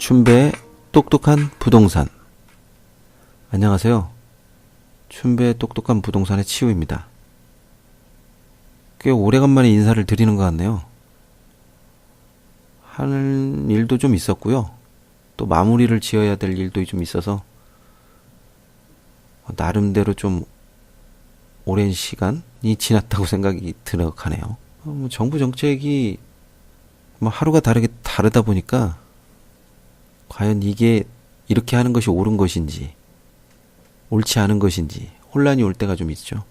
춘배의 똑똑한 부동산. 안녕하세요. 춘배의 똑똑한 부동산의 치우입니다. 꽤 오래간만에 인사를 드리는 것 같네요. 하는 일도 좀 있었고요. 또 마무리를 지어야 될 일도 좀 있어서 나름대로 좀 오랜 시간이 지났다고 생각이 드넉하네요. 정부 정책이 하루가 다르다 보니까 과연 이게 이렇게 하는 것이 옳은 것인지 옳지 않은 것인지 혼란이 올 때가 좀 있죠.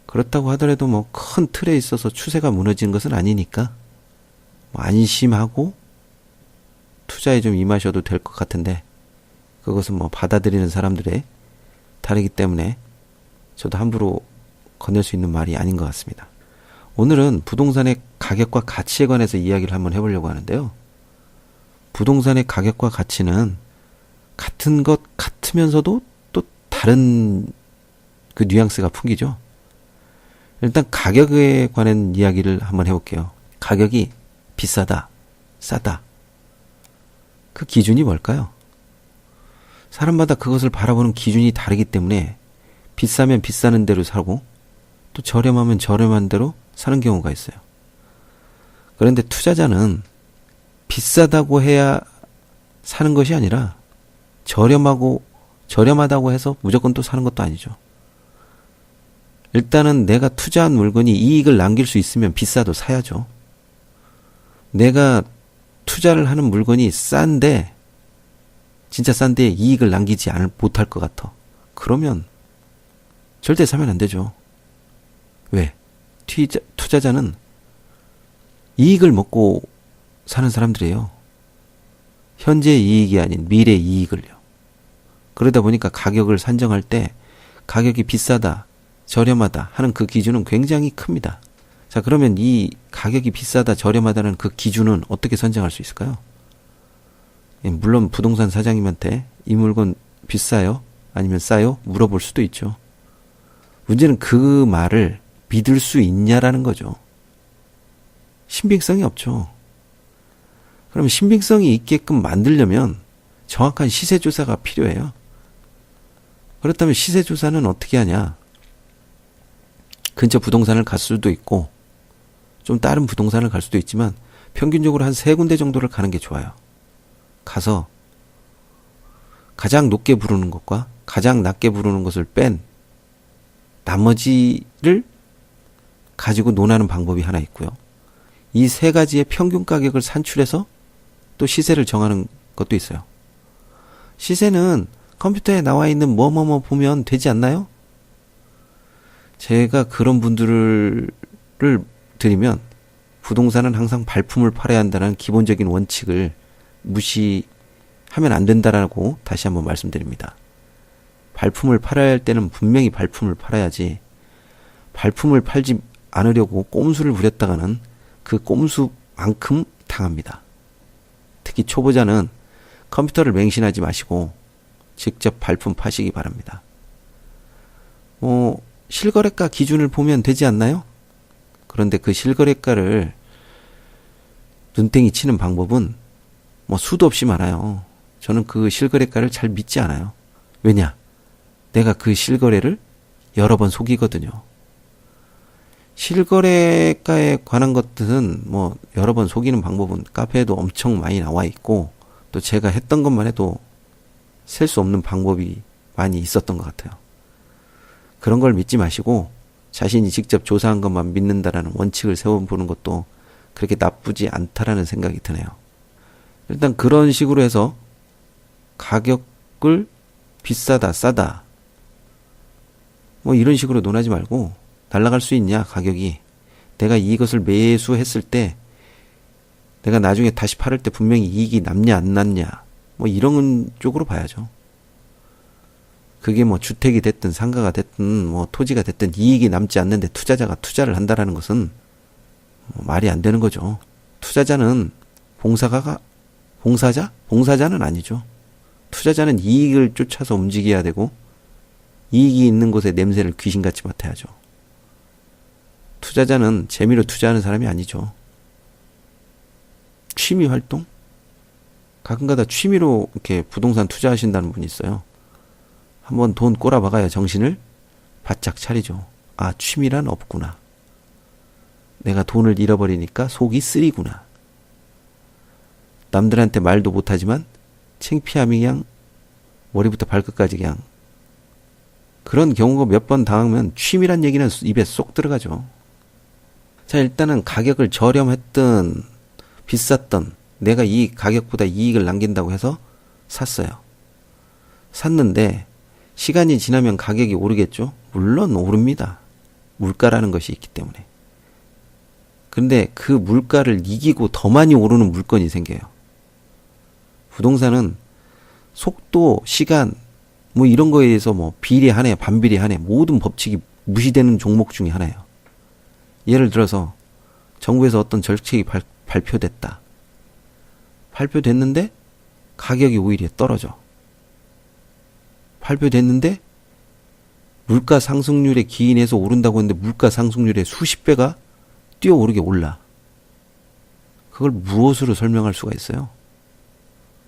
그렇다고 하더라도 큰 틀에 있어서 추세가 무너지는 것은 아니니까 안심하고 투자에 좀 임하셔도 될 것 같은데, 그것은 받아들이는 사람들의 다르기 때문에 저도 함부로 건넬 수 있는 말이 아닌 것 같습니다. 오늘은 부동산의 가격과 가치에 관해서 이야기를 한번 해보려고 하는데요. 부동산의 가격과 가치는 같은 것 같으면서도 또 다른 그 뉘앙스가 풍기죠. 일단 가격에 관한 이야기를 한번 해볼게요. 가격이 비싸다, 싸다. 그 기준이 뭘까요? 사람마다 그것을 바라보는 기준이 다르기 때문에 비싸면 비싸는 대로 사고 또 저렴하면 저렴한 대로 사는 경우가 있어요. 그런데 투자자는 비싸다고 해야 사는 것이 아니라 저렴하다고 해서 무조건 또 사는 것도 아니죠. 일단은 내가 투자한 물건이 이익을 남길 수 있으면 비싸도 사야죠. 내가 투자를 하는 물건이 진짜 싼데 이익을 남기지 못할 것 같아. 그러면 절대 사면 안 되죠. 왜? 투자자는 이익을 먹고 사는 사람들이에요. 현재의 이익이 아닌 미래의 이익을요. 그러다 보니까 가격을 산정할 때 가격이 비싸다, 저렴하다 하는 그 기준은 굉장히 큽니다. 자, 그러면 이 가격이 비싸다, 저렴하다는 그 기준은 어떻게 선정할 수 있을까요? 물론 부동산 사장님한테 이 물건 비싸요? 아니면 싸요? 물어볼 수도 있죠. 문제는 그 말을 믿을 수 있냐라는 거죠. 신빙성이 없죠. 그럼 신빙성이 있게끔 만들려면 정확한 시세조사가 필요해요. 그렇다면 시세조사는 어떻게 하냐? 근처 부동산을 갈 수도 있고 좀 다른 부동산을 갈 수도 있지만 평균적으로 한 3군데 정도를 가는 게 좋아요. 가서 가장 높게 부르는 것과 가장 낮게 부르는 것을 뺀 나머지를 가지고 논하는 방법이 하나 있고요. 이 3가지의 평균 가격을 산출해서 또 시세를 정하는 것도 있어요. 시세는 컴퓨터에 나와 있는 뭐뭐뭐 보면 되지 않나요? 제가 그런 분들을 드리면 부동산은 항상 발품을 팔아야 한다는 기본적인 원칙을 무시하면 안 된다라고 다시 한번 말씀드립니다. 발품을 팔아야 할 때는 분명히 발품을 팔아야지, 발품을 팔지 않으려고 꼼수를 부렸다가는 그 꼼수만큼 당합니다. 특히 초보자는 컴퓨터를 맹신하지 마시고 직접 발품 파시기 바랍니다. 실거래가 기준을 보면 되지 않나요? 그런데 그 실거래가를 눈탱이 치는 방법은 수도 없이 많아요. 저는 그 실거래가를 잘 믿지 않아요. 왜냐? 내가 그 실거래를 여러 번 속이거든요. 실거래가에 관한 것들은 여러 번 속이는 방법은 카페에도 엄청 많이 나와 있고, 또 제가 했던 것만 해도 셀 수 없는 방법이 많이 있었던 것 같아요. 그런 걸 믿지 마시고 자신이 직접 조사한 것만 믿는다라는 원칙을 세워보는 것도 그렇게 나쁘지 않다라는 생각이 드네요. 일단 그런 식으로 해서 가격을 비싸다, 싸다 이런 식으로 논하지 말고, 날아갈 수 있냐 가격이, 내가 이것을 매수했을 때 내가 나중에 다시 팔을 때 분명히 이익이 남냐 안 남냐 이런 쪽으로 봐야죠. 그게 주택이 됐든 상가가 됐든 토지가 됐든 이익이 남지 않는데 투자자가 투자를 한다라는 것은 말이 안 되는 거죠. 투자자는 봉사자는 아니죠. 투자자는 이익을 쫓아서 움직여야 되고 이익이 있는 곳에 냄새를 귀신같이 맡아야죠. 투자자는 재미로 투자하는 사람이 아니죠. 취미 활동? 가끔가다 취미로 이렇게 부동산 투자하신다는 분이 있어요. 한번 돈 꼬라박아야 정신을 바짝 차리죠. 아, 취미란 없구나. 내가 돈을 잃어버리니까 속이 쓰리구나. 남들한테 말도 못하지만 창피함이 그냥 머리부터 발끝까지 그냥 그런 경우가 몇 번 당하면 취미란 얘기는 입에 쏙 들어가죠. 자, 일단은 가격을 저렴했든 비쌌던 내가 이 가격보다 이익을 남긴다고 해서 샀어요. 샀는데 시간이 지나면 가격이 오르겠죠? 물론 오릅니다. 물가라는 것이 있기 때문에. 근데 그 물가를 이기고 더 많이 오르는 물건이 생겨요. 부동산은 속도, 시간, 뭐 이런 거에 대해서 뭐 비례하네, 반비례하네, 모든 법칙이 무시되는 종목 중에 하나예요. 예를 들어서 정부에서 어떤 정책이 발표됐다. 발표됐는데 가격이 오히려 떨어져. 발표됐는데 물가 상승률에 기인해서 오른다고 했는데 물가 상승률의 수십 배가 뛰어오르게 올라. 그걸 무엇으로 설명할 수가 있어요?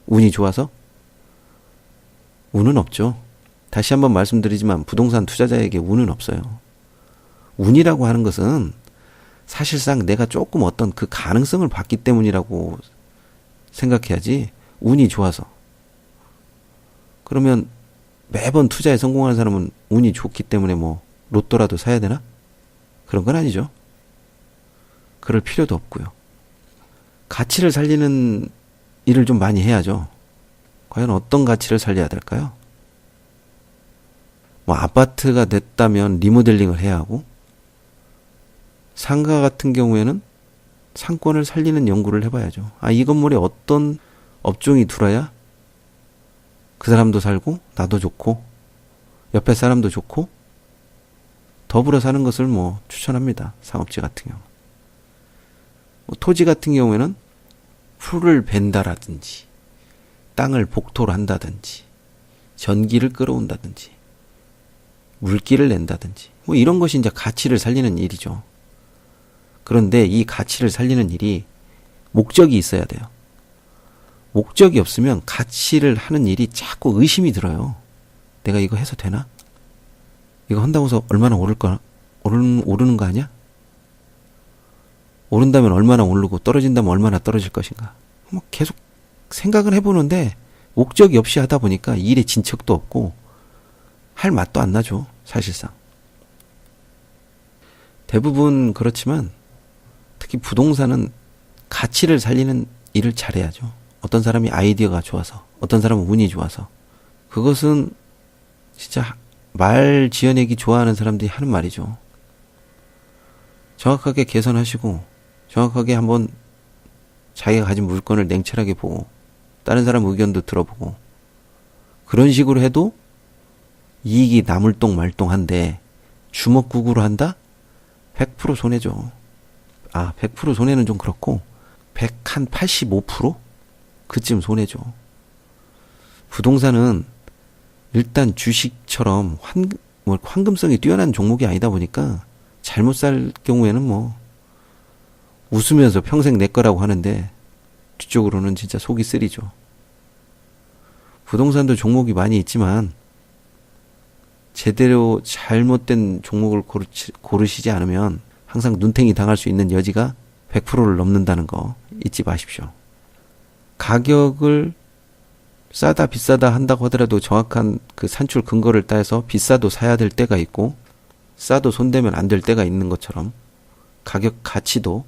운이 좋아서? 운은 없죠. 다시 한번 말씀드리지만 부동산 투자자에게 운은 없어요. 운이라고 하는 것은 사실상 내가 조금 어떤 그 가능성을 봤기 때문이라고 생각해야지 운이 좋아서. 그러면 매번 투자에 성공하는 사람은 운이 좋기 때문에 뭐 로또라도 사야 되나? 그런 건 아니죠. 그럴 필요도 없고요. 가치를 살리는 일을 좀 많이 해야죠. 과연 어떤 가치를 살려야 될까요? 뭐 아파트가 됐다면 리모델링을 해야 하고, 상가 같은 경우에는 상권을 살리는 연구를 해봐야죠. 아, 이 건물에 어떤 업종이 들어야 그 사람도 살고 나도 좋고 옆에 사람도 좋고 더불어 사는 것을 뭐 추천합니다. 상업지 같은 경우. 뭐 토지 같은 경우에는 풀을 벤다라든지 땅을 복토를 한다든지 전기를 끌어온다든지 물기를 낸다든지 뭐 이런 것이 이제 가치를 살리는 일이죠. 그런데 이 가치를 살리는 일이 목적이 있어야 돼요. 목적이 없으면 가치를 하는 일이 자꾸 의심이 들어요. 내가 이거 해서 되나? 이거 한다고 해서 얼마나 오르는 거 아니야? 오른다면 얼마나 오르고 떨어진다면 얼마나 떨어질 것인가? 뭐 계속 생각을 해보는데 목적이 없이 하다 보니까 일에 진척도 없고 할 맛도 안 나죠. 사실상. 대부분 그렇지만 특히 부동산은 가치를 살리는 일을 잘해야죠. 어떤 사람이 아이디어가 좋아서, 어떤 사람은 운이 좋아서. 그것은 진짜 말 지어내기 좋아하는 사람들이 하는 말이죠. 정확하게 계산하시고 정확하게 한번 자기가 가진 물건을 냉철하게 보고 다른 사람 의견도 들어보고 그런 식으로 해도 이익이 나물똥말똥한데 주먹구구로 한다? 100% 손해죠. 아, 100% 손해는 좀 그렇고 185%? 그쯤 손해죠. 부동산은 일단 주식처럼 황금성이 뛰어난 종목이 아니다 보니까 잘못 살 경우에는 뭐 웃으면서 평생 내 거라고 하는데 뒤쪽으로는 진짜 속이 쓰리죠. 부동산도 종목이 많이 있지만 제대로 잘못된 종목을 고르시지 않으면 항상 눈탱이 당할 수 있는 여지가 100%를 넘는다는 거 잊지 마십시오. 가격을 싸다 비싸다 한다고 하더라도 정확한 그 산출 근거를 따서 비싸도 사야 될 때가 있고 싸도 손대면 안 될 때가 있는 것처럼 가격 가치도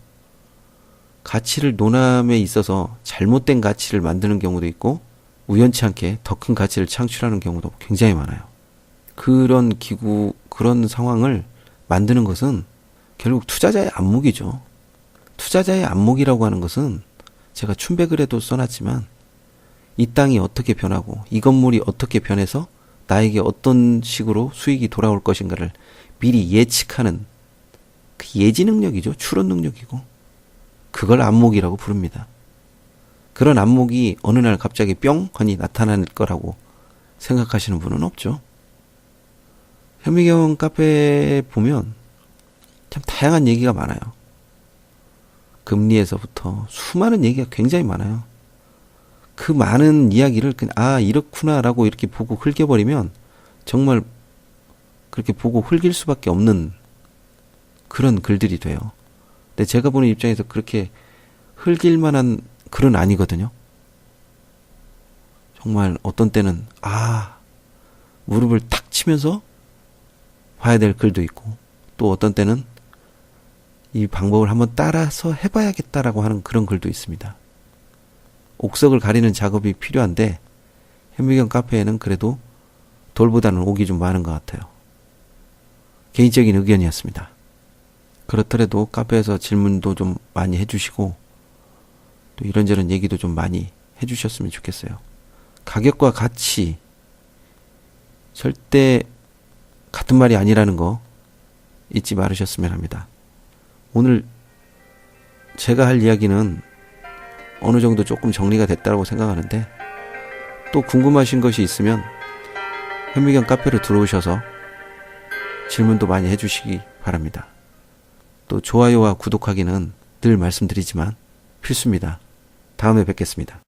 가치를 논함에 있어서 잘못된 가치를 만드는 경우도 있고 우연치 않게 더 큰 가치를 창출하는 경우도 굉장히 많아요. 그런 상황을 만드는 것은 결국 투자자의 안목이죠. 투자자의 안목이라고 하는 것은 제가 춘배글에도 써놨지만 이 땅이 어떻게 변하고 이 건물이 어떻게 변해서 나에게 어떤 식으로 수익이 돌아올 것인가를 미리 예측하는 그 예지 능력이죠. 추론 능력이고 그걸 안목이라고 부릅니다. 그런 안목이 어느 날 갑자기 뿅 하니 나타날 거라고 생각하시는 분은 없죠. 현미경 카페에 보면 참 다양한 얘기가 많아요. 금리에서부터 수많은 얘기가 굉장히 많아요. 그 많은 이야기를 그냥 아 이렇구나라고 이렇게 보고 흘겨버리면 정말 그렇게 보고 흘길 수밖에 없는 그런 글들이 돼요. 근데 제가 보는 입장에서 그렇게 흘길 만한 글은 아니거든요. 정말 어떤 때는 무릎을 탁 치면서 봐야 될 글도 있고, 또 어떤 때는 이 방법을 한번 따라서 해봐야겠다라고 하는 그런 글도 있습니다. 옥석을 가리는 작업이 필요한데 현미경 카페에는 그래도 돌보다는 옥이 좀 많은 것 같아요. 개인적인 의견이었습니다. 그렇더라도 카페에서 질문도 좀 많이 해주시고 또 이런저런 얘기도 좀 많이 해주셨으면 좋겠어요. 가격과 가치 절대 같은 말이 아니라는 거 잊지 말으셨으면 합니다. 오늘 제가 할 이야기는 어느 정도 조금 정리가 됐다고 생각하는데, 또 궁금하신 것이 있으면 현미경 카페로 들어오셔서 질문도 많이 해주시기 바랍니다. 또 좋아요와 구독하기는 늘 말씀드리지만 필수입니다. 다음에 뵙겠습니다.